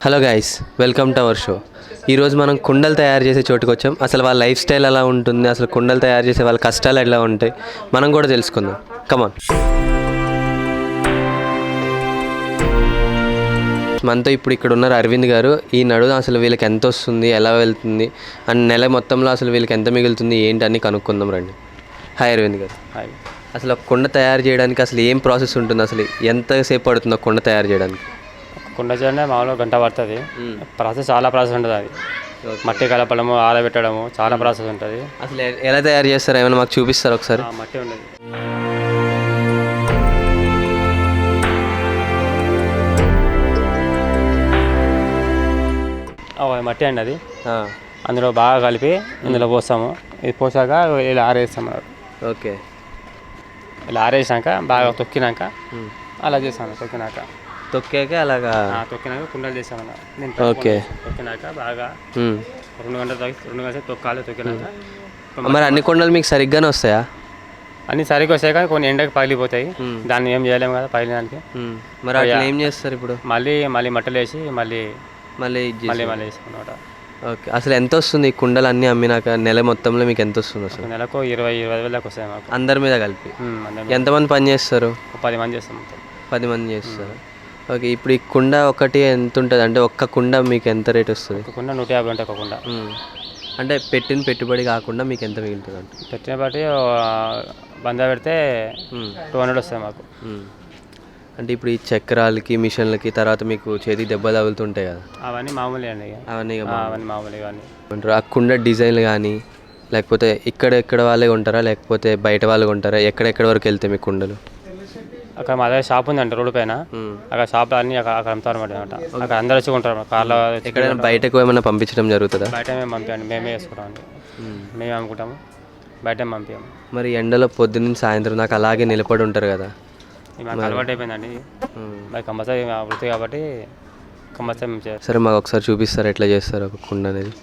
Hello guys, welcome to our show. ఈరోజు మనం కుండలు తయారు చేసే చోటుకు వచ్చాం. అసలు వాళ్ళ లైఫ్ స్టైల్ ఎలా ఉంటుంది, అసలు కుండలు తయారు చేసే వాళ్ళ కష్టాలు ఎలా ఉంటాయి మనం కూడా తెలుసుకుందాం. కమాన్. మనతో ఇప్పుడు ఇక్కడ ఉన్నారు అరవింద్ గారు. ఈ నడు అసలు వీళ్ళకి ఎంత వస్తుంది, ఎలా వెళ్తుంది, అండ్ నెల మొత్తంలో అసలు వీళ్ళకి ఎంత మిగులుతుంది ఏంటి అని కనుక్కుందాం రండి. హాయ్ అరవింద్ గారు. హాయ్. అసలు ఒక కుండ తయారు చేయడానికి అసలు ఏం ప్రాసెస్ ఉంటుంది, అసలు ఎంతసేపు పడుతుంది ఒక కుండ తయారు చేయడానికి? కుండ చేయడమే మామూలుగా గంట పడుతుంది. ప్రాసెస్ చాలా ప్రాసెస్ ఉంటుంది. అది మట్టి కలపడము, ఆరబెట్టడము చాలా ప్రాసెస్ ఉంటుంది. అసలు ఎలా తయారు చేస్తారు ఏమైనా మాకు చూపిస్తారు ఒకసారి? మట్టి ఉండదు, మట్టి అండి. అది అందులో బాగా కలిపి ఇందులో పోస్తాము. ఇది పోసాక ఇలా ఆరేస్తాము. ఓకే. ఇలా ఆరేసాక బాగా తొక్కినాక అలా చేస్తాను. తొక్కాక అలాగా తొక్కినాక కుండలు చేస్తాను. ఓకే. తొక్కినాక బాగా 2 గంటలు తొక్కాలి. తొక్కినాక మరి అన్ని కుండలు మీకు సరిగ్గానే వస్తాయా? అన్ని సరిగ్గా వస్తాయి కానీ కొన్ని ఎండకి పగిలిపోతాయి. దాన్ని ఏం చేయలేము కదా పగిలినానికి. మరి అట్లా ఏం చేస్తారు ఇప్పుడు? మళ్ళీ మట్టలు వేసి మళ్ళీ వేసుకున్నమాట. ఓకే. అసలు ఎంత వస్తుంది ఈ కుండలు అన్నీ అమ్మినాక నెల మొత్తంలో మీకు ఎంత వస్తుంది? అసలు నెలకు 20,000 దాకా వస్తాయి మాకు అందరి మీద కలిపి. ఎంతమంది పని చేస్తారు? 10 మంది చేస్తాం. 10 మంది చేస్తారు. ఓకే. ఇప్పుడు ఈ కుండ ఒకటి ఎంత ఉంటుంది, అంటే ఒక్క కుండ మీకు ఎంత రేట్ వస్తుంది? ఒక కుండ 150 ఉంటుంది. ఒక కుండ అంటే పెట్టిన పెట్టుబడి కాకుండా మీకు ఎంత మిగులుతుంది? అంటే పెట్టిన బట్టి బంద పెడితే 200 వస్తాయి మాకు. అంటే ఇప్పుడు ఈ చక్రాలకి మిషన్లకి తర్వాత మీకు చేతికి దెబ్బ తగులుతుంటాయి కదా, అవన్నీ మామూలే అండి. అవన్నీ మామూలే. కానీ ఆ కుండ డిజైన్లు కానీ లేకపోతే ఇక్కడ వాళ్ళే ఉంటారా లేకపోతే బయట వాళ్ళు ఉంటారా? ఎక్కడెక్కడ వరకు వెళ్తాయి మీ కుండలు? అక్కడ మా దగ్గర షాప్ ఉందంట రోడ్డు పైన. అక్కడ షాప్ అన్ని అక్కడ అమ్ముతారు అనమాట. అక్కడ అందరు వచ్చి కొంటారు. కార్లో ఎక్కడైనా బయటకు ఏమైనా పంపించడం జరుగుతుందా? బయట మేము పంపించండి, మేమే వేసుకుంటాం. మేమే అమ్ముకుంటాము, బయట పంపించాము. మరి ఎండలో పొద్దున్న సాయంత్రం దాకా అలాగే నిలబడి ఉంటారు కదా? మాకు అలవాటు అయిపోయిందండి. మరి కంపల్సరీ వృత్తి కాబట్టి కంపల్సరీ మేము చేస్తాం. సరే మాకు ఒకసారి చూపిస్తారు ఎట్లా చేస్తారు ఒక కుండ అనేది?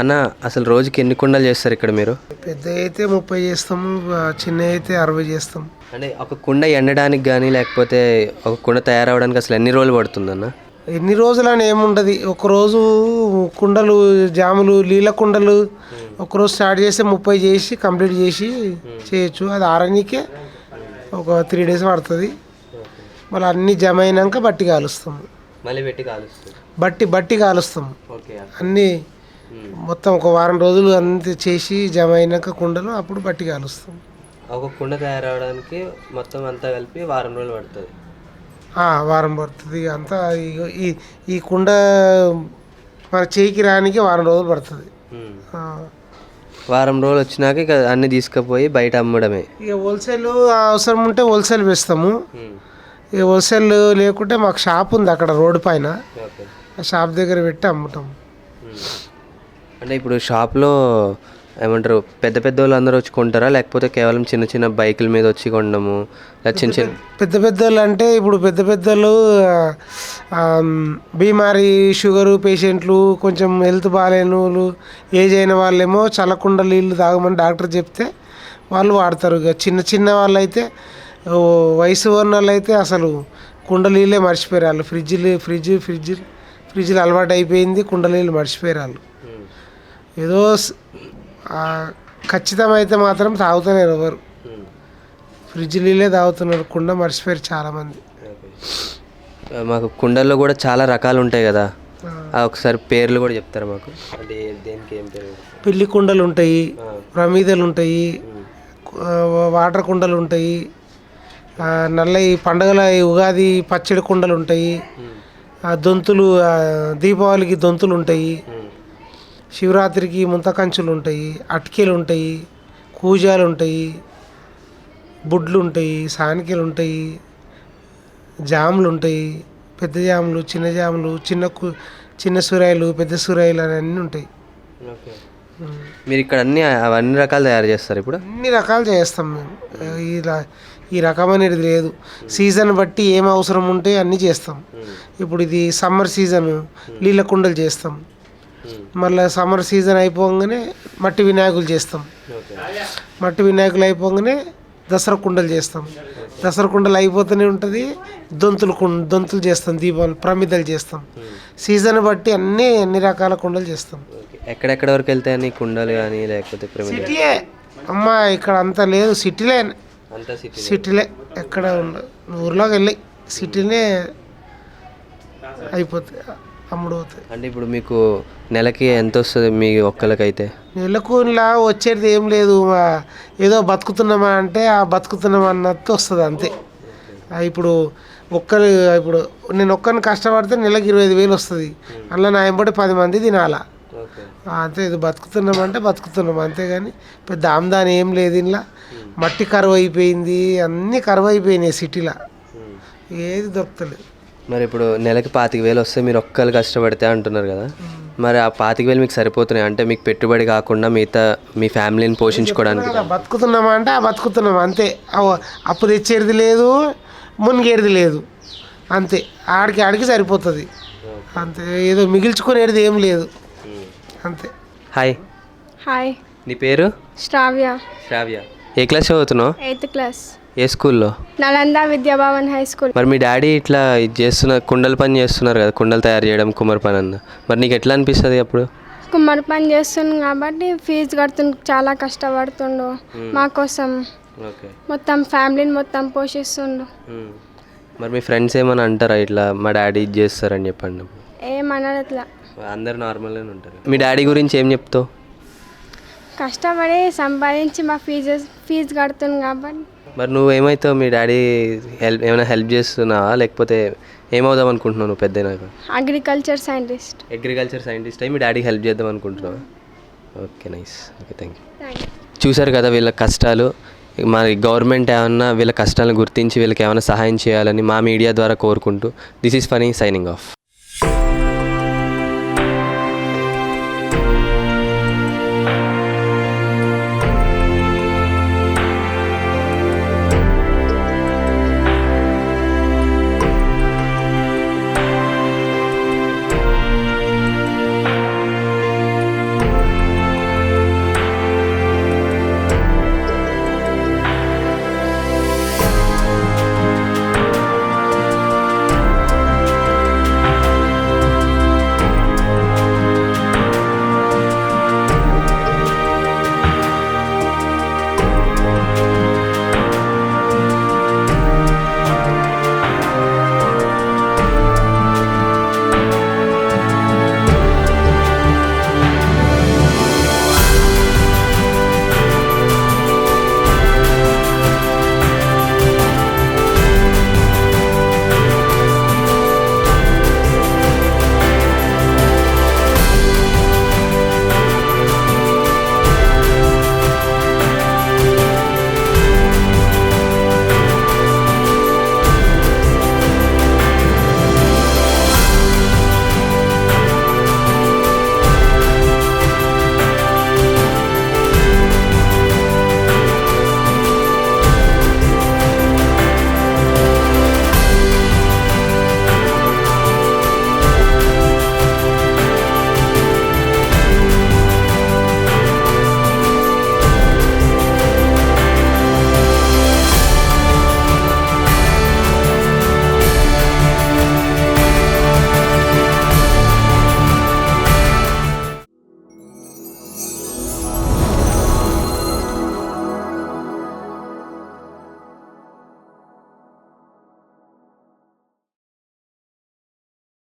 అన్న, అసలు రోజుకి ఎన్ని కుండలు చేస్తారు ఇక్కడ మీరు? పెద్ద అయితే 30 చేస్తాము, చిన్న అయితే 60 చేస్తాం. అంటే ఒక కుండ ఎండడానికి కానీ లేకపోతే ఒక కుండ తయారవడానికి అసలు ఎన్ని రోజులు పడుతుందన్న? ఎన్ని రోజులు అని ఏముండదు. ఒకరోజు కుండలు జాములు నీళ్ళ కుండలు ఒకరోజు స్టార్ట్ చేస్తే 30 చేసి కంప్లీట్ చేసి చేయొచ్చు. అది ఆరనీకే ఒక 3 days పడుతుంది. మళ్ళీ అన్నీ జమ అయినాక బట్టి కాలుస్తాము. మళ్ళీ పెట్టి కాలుస్తాం. బట్టి కాలుస్తాం. ఓకే. అన్నీ మొత్తం ఒక వారం రోజులు అంతే చేసి జమ అయినాక కుండలు అప్పుడు బట్టి కాలుస్తాం. ఒక కుండ తయారవడానికి మొత్తం అంతా కలిపి వారం రోజులు పడుతుంది. వారం పడుతుంది. అంతా ఈ కుండ మన చేయికి రానికి వారం రోజులు పడుతుంది. వారం రోజులు వచ్చినాక ఇక అన్ని తీసుకుపోయి బయట అమ్మడమే. ఇక హోల్సేల్ అవసరం ఉంటే హోల్సేల్ వేస్తాము. ఇక హోల్సేల్ లేకుంటే మాకు షాప్ ఉంది అక్కడ రోడ్డు పైన. ఆ షాప్ దగ్గర పెట్టి అమ్ముతాం. అంటే ఇప్పుడు షాప్లో ఏమంటారు, పెద్ద వాళ్ళు అందరూ వచ్చి కొంటారా లేకపోతే కేవలం చిన్న బైకుల మీద వచ్చి కొనడము? చిన్న పెద్ద వాళ్ళు అంటే ఇప్పుడు పెద్దలు బీమారీ షుగరు పేషెంట్లు, కొంచెం హెల్త్ బాగాలేని వాళ్ళు, ఏజ్ అయిన వాళ్ళేమో చల్లకుండా నీళ్ళు తాగమని డాక్టర్ చెప్తే వాళ్ళు వాడతారు. ఇక చిన్న చిన్న వాళ్ళు అయితే వయసు ఉన్న వాళ్ళు అయితే అసలు కుండ నీళ్ళే మర్చిపోయారు వాళ్ళు. ఫ్రిడ్జ్లు అలవాటు అయిపోయింది, కుండ నీళ్ళు మర్చిపోయారు వాళ్ళు. ఏదో ఖచ్చితమైతే మాత్రం తాగుతున్నారు ఎవరు, ఫ్రిడ్జ్ నీళ్ళే తాగుతున్నారు, కుండ మర్చిపోయారు చాలామంది. మాకు కుండల్లో కూడా చాలా రకాలు ఉంటాయి కదా, ఒకసారి పేర్లు కూడా చెప్తారా మాకు? అంటే దేనికి ఏం పేరు? పిల్లి కుండలు ఉంటాయి, ప్రమిదలు ఉంటాయి, వాటర్ కుండలు ఉంటాయి, నల్ల పండగల ఉగాది పచ్చడి కుండలు ఉంటాయి, దొంతులు దీపావళికి దొంతులు ఉంటాయి, శివరాత్రికి ముంతకంచులు ఉంటాయి, అటికెలు ఉంటాయి, కూజాలు ఉంటాయి, బుడ్లు ఉంటాయి, సానికలు ఉంటాయి, జాములు ఉంటాయి, పెద్ద జాములు, చిన్న జాములు, చిన్న సూరాయిలు, పెద్ద సూరాయిలు అని అన్నీ ఉంటాయి. మీరు ఇక్కడ అవన్నీ రకాలు తయారు చేస్తారు? ఇప్పుడు అన్ని రకాలు చేస్తాం మేము. ఈ రకం అనేది లేదు, సీజన్ బట్టి ఏం అవసరం ఉంటే అన్నీ చేస్తాం. ఇప్పుడు ఇది సమ్మర్ సీజను, నీళ్ళ కుండలు చేస్తాం. మళ్ళీ సమ్మర్ సీజన్ అయిపోగానే మట్టి వినాయకులు చేస్తాం. మట్టి వినాయకులు అయిపోగానే దసరా కుండలు చేస్తాం. దసరా కుండలు అయిపోతూనే ఉంటుంది. దొంతులు చేస్తాం, దీపావళి ప్రమిదలు చేస్తాం. సీజన్ బట్టి అన్ని రకాల కుండలు చేస్తాం. ఎక్కడెక్కడ వరకు వెళ్తాయని కుండలు కానీ లేకపోతే సిటీయే అమ్మా, ఇక్కడ అంతా లేదు, సిటీలే ఎక్కడ ఉండదు. ఊర్లోకి వెళ్ళి సిటీనే అయిపోతాయి, అమ్ముడు అవుతాయి. అంటే ఇప్పుడు మీకు నెలకి ఎంత వస్తుంది మీ ఒక్కరికైతే? నెలకు ఇలా వచ్చేది ఏం లేదు, ఏదో బతుకుతున్నామా అంటే ఆ బతుకుతున్నామా అన్నట్టు వస్తుంది అంతే. ఇప్పుడు నేను ఒక్కరిని కష్టపడితే నెలకు 25,000 వస్తుంది. అలా నా ఎంబడి 10 మంది తినాలా అంతే. ఇది బతుకుతున్నామంటే బతుకుతున్నాం అంతేగాని పెద్ద ఆమ్దాని ఏం లేదు. ఇలా మట్టి కరువు అయిపోయింది, అన్నీ కరువు అయిపోయినాయి సిటీలో, ఏది దొరకలేదు. మరి ఇప్పుడు నెలకి 25,000 వస్తే మీరు ఒక్కరు కష్టపడితే అంటున్నారు కదా, మరి ఆ 25,000 మీకు సరిపోతున్నాయి అంటే మీకు పెట్టుబడి కాకుండా మిగతా మీ ఫ్యామిలీని పోషించుకోవడానికి? బతుకుతున్నామా అంటే బతుకుతున్నాం అంతే. అప్పు తెచ్చేది లేదు, మునిగేది లేదు అంతే. ఆడికి సరిపోతుంది అంతే, ఏదో మిగిల్చుకునేది ఏం లేదు అంతే. హాయ్, నీ పేరు? శ్రావ్య. ఏ క్లాస్ చదువుతున్నావు? 8th class. ఏ స్కూల్లో? Nalanda Vidyabhavan high school. మరి మీ డాడీ ఇట్లా కుండల పని చేస్తున్నారు కదా, కుండలు తయారు చేయడం, కుమ్మరి పని అన్న, మరి నీకు ఎట్లా అనిపిస్తుంది అప్పుడు? కుమ్మరి పని చేస్తుండు కాబట్టి ఫీజు కడుతుండు, చాలా కష్టపడుతుండు మా కోసం. మొత్తం ఫ్యామిలీని మొత్తం పోషిస్తుండు. మరి మీ ఫ్రెండ్స్ ఏమైనా అంటారా ఇట్లా మా డాడీ ఇది చేస్తారని చెప్పండి? ఏమన్నారు అట్లా, అందరు నార్మల్గానే ఉంటారు. మీ డాడీ గురించి ఏం చెప్తావు? కష్టపడి సంపాదించి మా ఫీజు కడుతుంది కాబట్టి. మరి నువ్వు ఏమవుతావు? మీ డాడీ ఏమైనా హెల్ప్ చేస్తున్నావా, లేకపోతే ఏమవుదాం అనుకుంటున్నావు నువ్వు పెద్దయినాక? అగ్రికల్చర్ సైంటిస్ట్ అయ్యి మీ డాడీకి హెల్ప్ చేద్దాం అనుకుంటున్నావా? Okay, nice. Okay, thank you. చూసారు కదా వీళ్ళ కష్టాలు. మరి గవర్నమెంట్ ఏమన్నా వీళ్ళ కష్టాలను గుర్తించి వీళ్ళకి ఏమైనా సహాయం చేయాలని మా మీడియా ద్వారా కోరుకుంటూ, this is Phani signing of.